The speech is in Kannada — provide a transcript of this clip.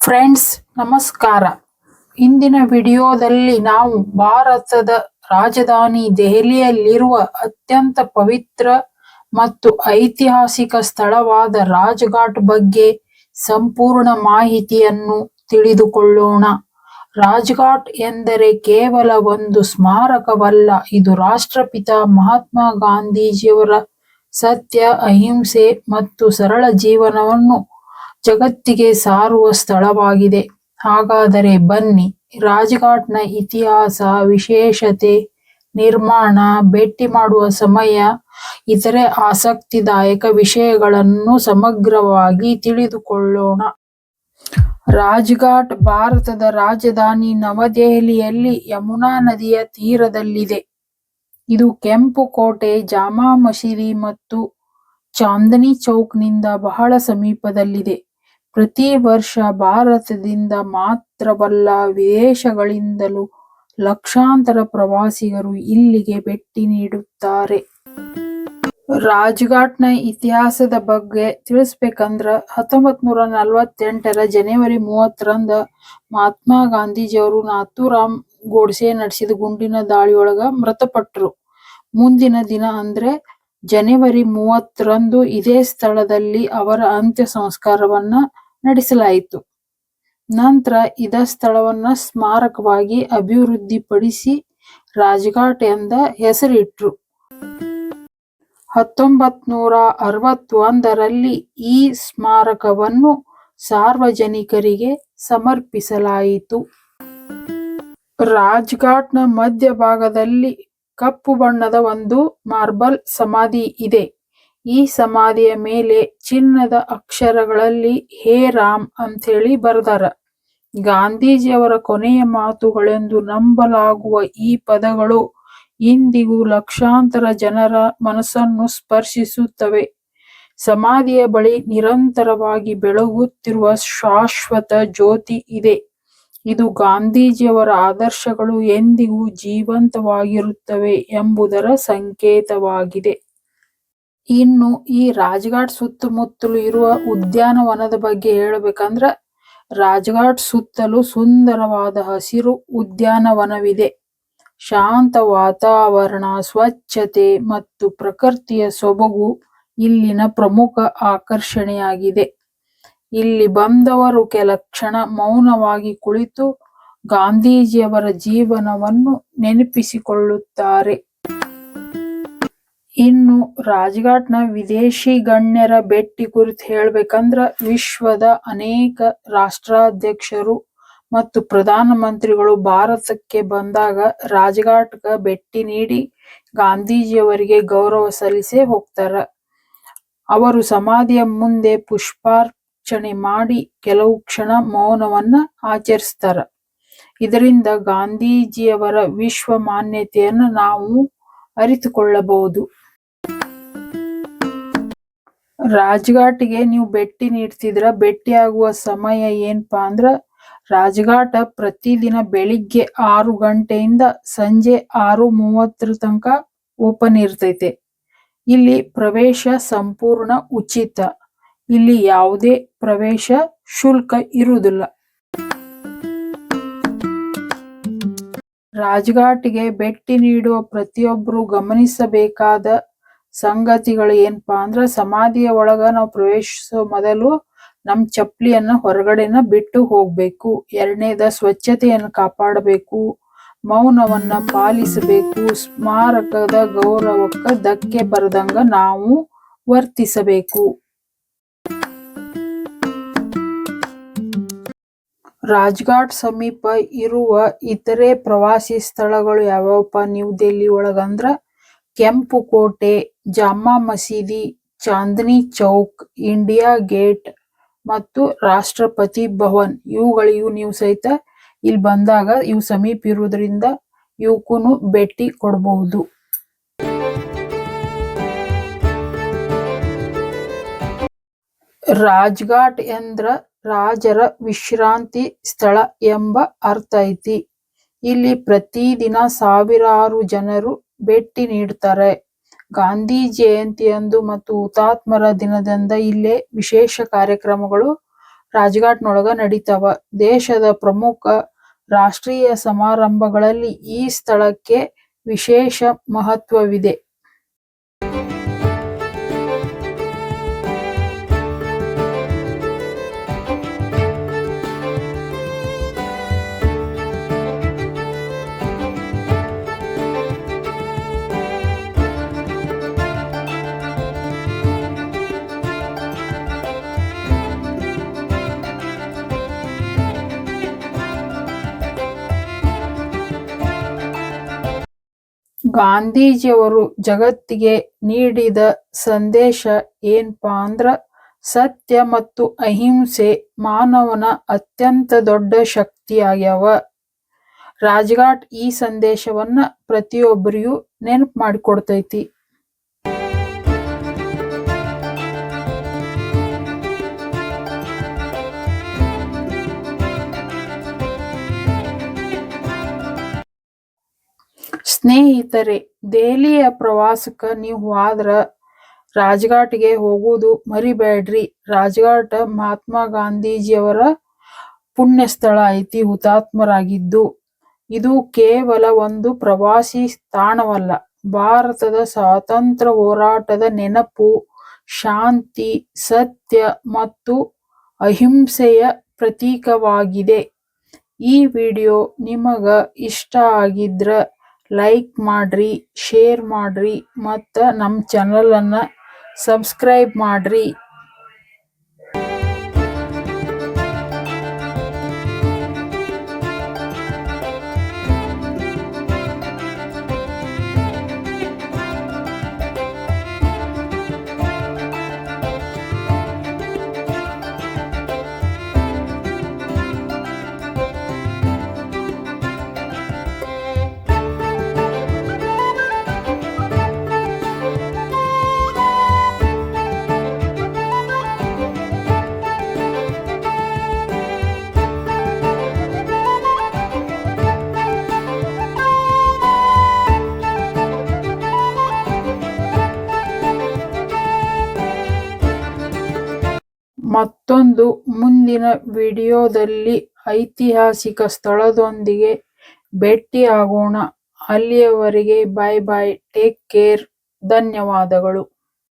ಫ್ರೆಂಡ್ಸ್, ನಮಸ್ಕಾರ. ಇಂದಿನ ವಿಡಿಯೋದಲ್ಲಿ ನಾವು ಭಾರತದ ರಾಜಧಾನಿ ದೆಹಲಿಯಲ್ಲಿರುವ ಅತ್ಯಂತ ಪವಿತ್ರ ಮತ್ತು ಐತಿಹಾಸಿಕ ಸ್ಥಳವಾದ ರಾಜ್‌ಘಾಟ್ ಬಗ್ಗೆ ಸಂಪೂರ್ಣ ಮಾಹಿತಿಯನ್ನು ತಿಳಿದುಕೊಳ್ಳೋಣ. ರಾಜ್‌ಘಾಟ್ ಎಂದರೆ ಕೇವಲ ಒಂದು ಸ್ಮಾರಕವಲ್ಲ, ಇದು ರಾಷ್ಟ್ರಪಿತ ಮಹಾತ್ಮ ಗಾಂಧೀಜಿಯವರ ಸತ್ಯ, ಅಹಿಂಸೆ ಮತ್ತು ಸರಳ ಜೀವನವನ್ನು ಜಗತ್ತಿಗೆ ಸಾರುವ ಸ್ಥಳವಾಗಿದೆ. ಹಾಗಾದರೆ ಬನ್ನಿ, ರಾಜ್‌ಘಾಟ್‌ನ ಇತಿಹಾಸ, ವಿಶೇಷತೆ, ನಿರ್ಮಾಣ, ಭೇಟಿ ಮಾಡುವ ಸಮಯ, ಇತರೆ ಆಸಕ್ತಿದಾಯಕ ವಿಷಯಗಳನ್ನು ಸಮಗ್ರವಾಗಿ ತಿಳಿದುಕೊಳ್ಳೋಣ. ರಾಜ್‌ಘಾಟ್ ಭಾರತದ ರಾಜಧಾನಿ ನವದೆಹಲಿಯಲ್ಲಿ ಯಮುನಾ ನದಿಯ ತೀರದಲ್ಲಿದೆ. ಇದು ಕೆಂಪು ಕೋಟೆ, ಜಾಮಾ ಮಸೀದಿ ಮತ್ತು ಚಾಂದನಿ ಚೌಕ್‌ನಿಂದ ಬಹಳ ಸಮೀಪದಲ್ಲಿದೆ. ಪ್ರತಿ ವರ್ಷ ಭಾರತದಿಂದ ಮಾತ್ರವಲ್ಲ, ವಿದೇಶಗಳಿಂದಲೂ ಲಕ್ಷಾಂತರ ಪ್ರವಾಸಿಗರು ಇಲ್ಲಿಗೆ ಭೇಟಿ ನೀಡುತ್ತಾರೆ. ರಾಜ್‌ಘಾಟ್‌ನ ಇತಿಹಾಸದ ಬಗ್ಗೆ ತಿಳಿಸಬೇಕಂದ್ರ 1948ರ ಜನವರಿ 30ರಂದು ಮಹಾತ್ಮ ಗಾಂಧೀಜಿಯವರು ನಾಥೂರಾಮ್ ಗೋಡ್ಸೆ ನಡೆಸಿದ ಗುಂಡಿನ ದಾಳಿಯೊಳಗ ಮೃತಪಟ್ಟರು. ಮುಂದಿನ ದಿನ ಅಂದ್ರೆ ಜನವರಿ 30ರಂದು ಇದೇ ಸ್ಥಳದಲ್ಲಿ ಅವರ ಅಂತ್ಯ ಸಂಸ್ಕಾರವನ್ನ ನಡೆಸಲಾಯಿತು. ನಂತರ ಇದ ಸ್ಥಳವನ್ನ ಸ್ಮಾರಕವಾಗಿ ಅಭಿವೃದ್ಧಿಪಡಿಸಿ ರಾಜ್‌ಘಾಟ್ ಎಂದ ಹೆಸರಿಟ್ರು. 1961ರಲ್ಲಿ ಈ ಸ್ಮಾರಕವನ್ನು ಸಾರ್ವಜನಿಕರಿಗೆ ಸಮರ್ಪಿಸಲಾಯಿತು. ರಾಜ್‌ಘಾಟ್‌ನ ಮಧ್ಯಭಾಗದಲ್ಲಿ ಕಪ್ಪು ಬಣ್ಣದ ಒಂದು ಮಾರ್ಬಲ್ ಸಮಾಧಿ ಇದೆ. ಈ ಸಮಾಧಿಯ ಮೇಲೆ ಚಿನ್ನದ ಅಕ್ಷರಗಳಲ್ಲಿ ಹೇ ರಾಮ್ ಅಂಥೇಳಿ ಬರೆದಾರ. ಗಾಂಧೀಜಿಯವರ ಕೊನೆಯ ಮಾತುಗಳೆಂದು ನಂಬಲಾಗುವ ಈ ಪದಗಳು ಇಂದಿಗೂ ಲಕ್ಷಾಂತರ ಜನರ ಮನಸ್ಸನ್ನು ಸ್ಪರ್ಶಿಸುತ್ತವೆ. ಸಮಾಧಿಯ ಬಳಿ ನಿರಂತರವಾಗಿ ಬೆಳಗುತ್ತಿರುವ ಶಾಶ್ವತ ಜ್ಯೋತಿ ಇದೆ. ಇದು ಗಾಂಧೀಜಿಯವರ ಆದರ್ಶಗಳು ಎಂದಿಗೂ ಜೀವಂತವಾಗಿರುತ್ತವೆ ಎಂಬುದರ ಸಂಕೇತವಾಗಿದೆ. ಇನ್ನು ಈ ರಾಜ್‌ಘಾಟ್ ಸುತ್ತಮುತ್ತಲು ಇರುವ ಉದ್ಯಾನವನದ ಬಗ್ಗೆ ಹೇಳಬೇಕಂದ್ರ, ರಾಜ್‌ಘಾಟ್ ಸುತ್ತಲೂ ಸುಂದರವಾದ ಹಸಿರು ಉದ್ಯಾನವನವಿದೆ. ಶಾಂತ ವಾತಾವರಣ, ಸ್ವಚ್ಛತೆ ಮತ್ತು ಪ್ರಕೃತಿಯ ಸೊಬಗು ಇಲ್ಲಿನ ಪ್ರಮುಖ ಆಕರ್ಷಣೆಯಾಗಿದೆ. ಇಲ್ಲಿ ಬಂದವರು ಕೆಲ ಕ್ಷಣ ಮೌನವಾಗಿ ಕುಳಿತು ಗಾಂಧೀಜಿಯವರ ಜೀವನವನ್ನು ನೆನಪಿಸಿಕೊಳ್ಳುತ್ತಾರೆ. ಇನ್ನು ರಾಜ್‌ಘಾಟ್‌ನ ವಿದೇಶಿ ಗಣ್ಯರ ಭೇಟಿ ಕುರಿತು ಹೇಳಬೇಕಂದ್ರ, ವಿಶ್ವದ ಅನೇಕ ರಾಷ್ಟ್ರಾಧ್ಯಕ್ಷರು ಮತ್ತು ಪ್ರಧಾನಮಂತ್ರಿಗಳು ಭಾರತಕ್ಕೆ ಬಂದಾಗ ರಾಜ್‌ಘಾಟ್‌ಗೆ ಭೇಟಿ ನೀಡಿ ಗಾಂಧೀಜಿಯವರಿಗೆ ಗೌರವ ಸಲ್ಲಿಸೇ ಹೋಗ್ತಾರ. ಅವರು ಸಮಾಧಿಯ ಮುಂದೆ ಪುಷ್ಪಾರ್ಚನೆ ಮಾಡಿ ಕೆಲವು ಕ್ಷಣ ಮೌನವನ್ನ ಆಚರಿಸ್ತಾರ. ಇದರಿಂದ ಗಾಂಧೀಜಿಯವರ ವಿಶ್ವ ಮಾನ್ಯತೆಯನ್ನು ನಾವು ಅರಿತುಕೊಳ್ಳಬಹುದು. ರಾಜ್‌ಘಾಟ್‌ಗೆ ನೀವು ಭೇಟಿ ನೀಡ್ತಿದ್ರ, ಭೇಟಿಯಾಗುವ ಸಮಯ ಏನಪ್ಪಾ ಅಂದ್ರ, ರಾಜ್‌ಘಾಟ್ ಪ್ರತಿದಿನ ಬೆಳಿಗ್ಗೆ 6 ಗಂಟೆಯಿಂದ ಸಂಜೆ 6:30 ತನಕ ಓಪನ್ ಇರ್ತೈತೆ. ಇಲ್ಲಿ ಪ್ರವೇಶ ಸಂಪೂರ್ಣ ಉಚಿತ. ಇಲ್ಲಿ ಯಾವುದೇ ಪ್ರವೇಶ ಶುಲ್ಕ ಇರುವುದಿಲ್ಲ. ರಾಜ್‌ಘಾಟ್‌ಗೆ ಭೇಟಿ ನೀಡುವ ಪ್ರತಿಯೊಬ್ಬರು ಗಮನಿಸಬೇಕಾದ ಸಂಗತಿಗಳು ಏನಪ್ಪಾ ಅಂದ್ರ, ಸಮಾಧಿಯ ಒಳಗ ನಾವು ಪ್ರವೇಶಿಸೋ ಮೊದಲು ನಮ್ಮ ಚಪ್ಪಲಿಯನ್ನ ಹೊರಗಡೆನ ಬಿಟ್ಟು ಹೋಗ್ಬೇಕು. ಎರಡನೇದ ಸ್ವಚ್ಛತೆಯನ್ನು ಕಾಪಾಡಬೇಕು, ಮೌನವನ್ನ ಪಾಲಿಸಬೇಕು, ಸ್ಮಾರಕದ ಗೌರವಕ್ಕ ಧಕ್ಕೆ ಬರದಂಗ ನಾವು ವರ್ತಿಸಬೇಕು. ರಾಜ್‌ಘಾಟ್ ಸಮೀಪ ಇರುವ ಇತರೆ ಪ್ರವಾಸಿ ಸ್ಥಳಗಳು ಯಾವ್ಯಾವಪ್ಪ ನ್ಯೂ ದೆಹಲಿ ಒಳಗಂದ್ರ, ಕೆಂಪು ಕೋಟೆ, ಜಾಮಾ ಮಸೀದಿ, ಚಾಂದನಿ ಚೌಕ್, ಇಂಡಿಯಾ ಗೇಟ್ ಮತ್ತು ರಾಷ್ಟ್ರಪತಿ ಭವನ್. ಇವುಗಳಿಗೂ ನೀವು ಸಹಿತ ಇಲ್ಲಿ ಬಂದಾಗ ಇವು ಸಮೀಪ ಇರುವುದರಿಂದ ಇವಕ್ಕೂ ಭೇಟಿ ಕೊಡಬಹುದು. ರಾಜ್‌ಘಾಟ್ ಎಂದ್ರ ರಾಜರ ವಿಶ್ರಾಂತಿ ಸ್ಥಳ ಎಂಬ ಅರ್ಥ ಐತಿ. ಇಲ್ಲಿ ಪ್ರತಿದಿನ ಸಾವಿರಾರು ಜನರು ಭೇಟಿ ನೀಡ್ತಾರೆ. ಗಾಂಧಿ ಜಯಂತಿಯಂದು ಮತ್ತು ಹುತಾತ್ಮರ ದಿನದಂದು ಇಲ್ಲೇ ವಿಶೇಷ ಕಾರ್ಯಕ್ರಮಗಳು ರಾಜ್ಘಾಟ್ನೊಳಗ ನಡೀತಾವ. ದೇಶದ ಪ್ರಮುಖ ರಾಷ್ಟ್ರೀಯ ಸಮಾರಂಭಗಳಲ್ಲಿ ಈ ಸ್ಥಳಕ್ಕೆ ವಿಶೇಷ ಮಹತ್ವವಿದೆ. ಗಾಂಧೀಜಿಯವರು ಜಗತ್ತಿಗೆ ನೀಡಿದ ಸಂದೇಶ ಏನಪ್ಪಾ ಅಂದ್ರ ಸತ್ಯ ಮತ್ತು ಅಹಿಂಸೆ ಮಾನವನ ಅತ್ಯಂತ ದೊಡ್ಡ ಶಕ್ತಿಯಾಗ್ಯಾವ. ರಾಜ್ಘಾಟ್ ಈ ಸಂದೇಶವನ್ನ ಪ್ರತಿಯೊಬ್ಬರಿಗೂ ನೆನಪು ಮಾಡಿಕೊಡ್ತೈತಿ. ಸ್ನೇಹಿತರೆ, ದೆಹಲಿಯ ಪ್ರವಾಸಕ್ಕ ನೀವು ಹೋದ್ರ ರಾಜ್ಘಾಟ್ಗೆ ಹೋಗುವುದು ಮರಿಬೇಡ್ರಿ. ರಾಜ್ಘಾಟ್ ಮಹಾತ್ಮ ಗಾಂಧೀಜಿಯವರ ಪುಣ್ಯ ಸ್ಥಳ ಐತಿ, ಹುತಾತ್ಮರಾಗಿದ್ದು. ಇದು ಕೇವಲ ಒಂದು ಪ್ರವಾಸಿ ತಾಣವಲ್ಲ, ಭಾರತದ ಸ್ವಾತಂತ್ರ್ಯ ಹೋರಾಟದ ನೆನಪು, ಶಾಂತಿ, ಸತ್ಯ ಮತ್ತು ಅಹಿಂಸೆಯ ಪ್ರತೀಕವಾಗಿದೆ. ಈ ವಿಡಿಯೋ ನಿಮಗ ಇಷ್ಟ ಆಗಿದ್ರ ಲೈಕ್ ಮಾಡ್ರಿ, ಶೇರ್ ಮಾಡ್ರಿ ಮತ್ತ ನಮ್ಮ ಚಾನೆಲ್ ಅನ್ನ ಸಬ್ಸ್ಕ್ರೈಬ್ ಮಾಡ್ರಿ. ಮತ್ತೊಂದು ಮುಂದಿನ ವಿಡಿಯೋದಲ್ಲಿ ಐತಿಹಾಸಿಕ ಸ್ಥಳದೊಂದಿಗೆ ಭೇಟಿಯಾಗೋಣ. ಅಲ್ಲಿಯವರೆಗೆ ಬೈ ಬೈ, ಟೇಕ್ ಕೇರ್, ಧನ್ಯವಾದಗಳು.